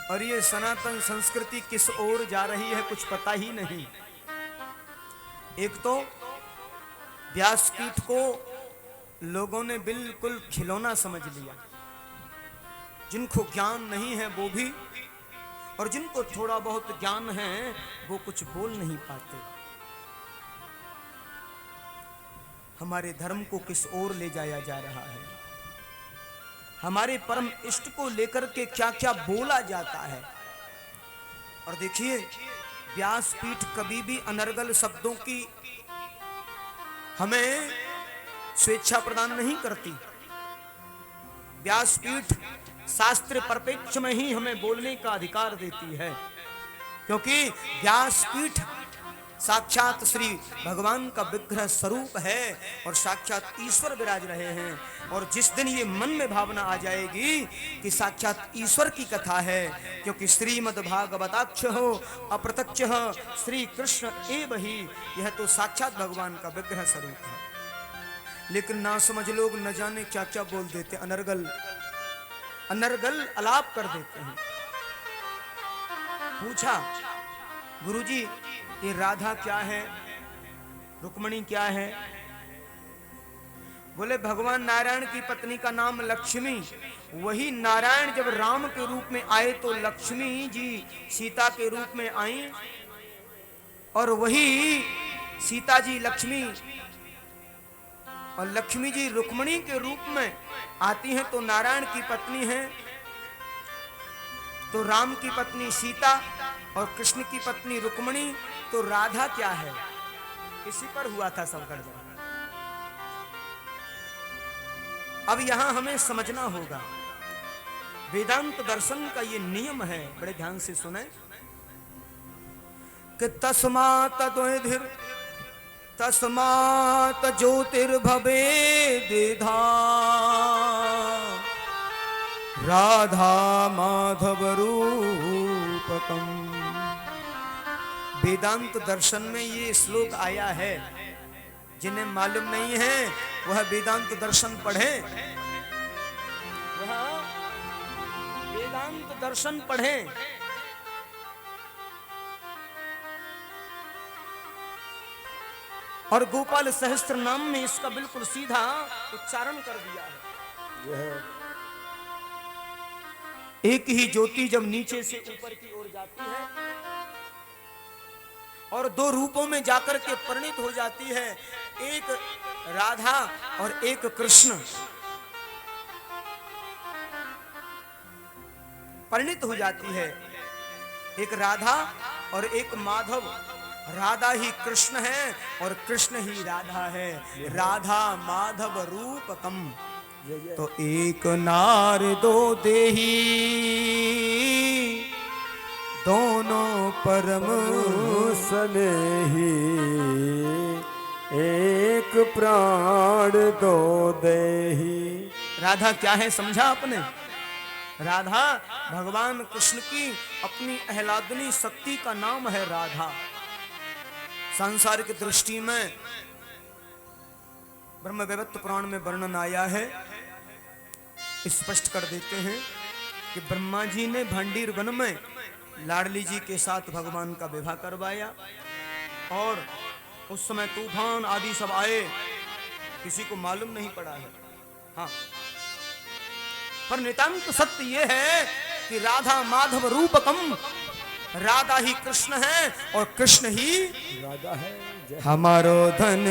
और ये सनातन संस्कृति किस ओर जा रही है कुछ पता ही नहीं। एक तो व्यासपीठ को लोगों ने बिल्कुल खिलौना समझ लिया, जिनको ज्ञान नहीं है वो भी, और जिनको थोड़ा बहुत ज्ञान है वो कुछ बोल नहीं पाते। हमारे धर्म को किस ओर ले जाया जा रहा है, हमारे परम इष्ट को लेकर के क्या क्या बोला जाता है। और देखिए, व्यासपीठ कभी भी अनर्गल शब्दों की हमें स्वेच्छा प्रदान नहीं करती। व्यासपीठ शास्त्र परिप्रेक्ष में ही हमें बोलने का अधिकार देती है, क्योंकि व्यासपीठ साक्षात श्री भगवान का विग्रह स्वरूप है और साक्षात ईश्वर विराज रहे हैं। और जिस दिन ये मन में भावना आ जाएगी कि साक्षात ईश्वर की कथा है, क्योंकि श्रीमद् भागवताक्ष हो अप्रत्यक्ष श्री कृष्ण एव ही, यह तो साक्षात भगवान का विग्रह स्वरूप है। लेकिन ना समझ लोग न जाने क्या क्या बोल देते, अनर्गल अलाप कर देते हैं। पूछा, गुरुजी ये राधा क्या है, रुक्मणी क्या है? बोले भगवान नारायण की पत्नी का नाम लक्ष्मी। वही नारायण जब राम के रूप में आए तो लक्ष्मी जी सीता के रूप में आई, और वही सीता जी लक्ष्मी और लक्ष्मी जी रुक्मणी के रूप में आती हैं तो नारायण की पत्नी है। तो राम की पत्नी सीता और कृष्ण की पत्नी रुक्मणी, तो राधा क्या है? इसी पर हुआ था सब गड़बड़। अब यहां हमें समझना होगा, वेदांत दर्शन का ये नियम है, बड़े ध्यान से सुने कि तस्मात् द्वैधिर तस्मात् ज्योतिर्भवेद्विधा राधा माधव रूपकम। वेदांत दर्शन में ये श्लोक आया है, जिन्हें मालूम नहीं है वह वेदांत दर्शन पढ़े, वह वेदांत दर्शन पढ़े। और गोपाल सहस्त्र नाम में इसका बिल्कुल सीधा उच्चारण कर दिया है। एक ही ज्योति जब नीचे से ऊपर की ओर जाती है और दो रूपों में जाकर के परिणित हो जाती है, एक राधा और एक कृष्ण परिणित हो जाती है, एक राधा और एक माधव। राधा ही कृष्ण है और कृष्ण ही राधा है, राधा माधव रूपकम। तो एक नार दो देही दोनों परम स्नेही, एक प्राण दो देही। राधा क्या है समझा आपने? राधा भगवान कृष्ण की अपनी आह्लादनी शक्ति का नाम है राधा। सांसारिक दृष्टि में ब्रह्म वैवर्त पुराण में वर्णन आया है, स्पष्ट कर देते हैं कि ब्रह्मा जी ने भंडीर वन में लाडली जी के साथ भगवान का विवाह करवाया, और उस समय तूफान आदि सब आए, किसी को मालूम नहीं पड़ा है। हाँ, पर नितांत सत्य यह है कि राधा माधव रूपकम, राधा ही कृष्ण है और कृष्ण ही राधा है। हमारो धन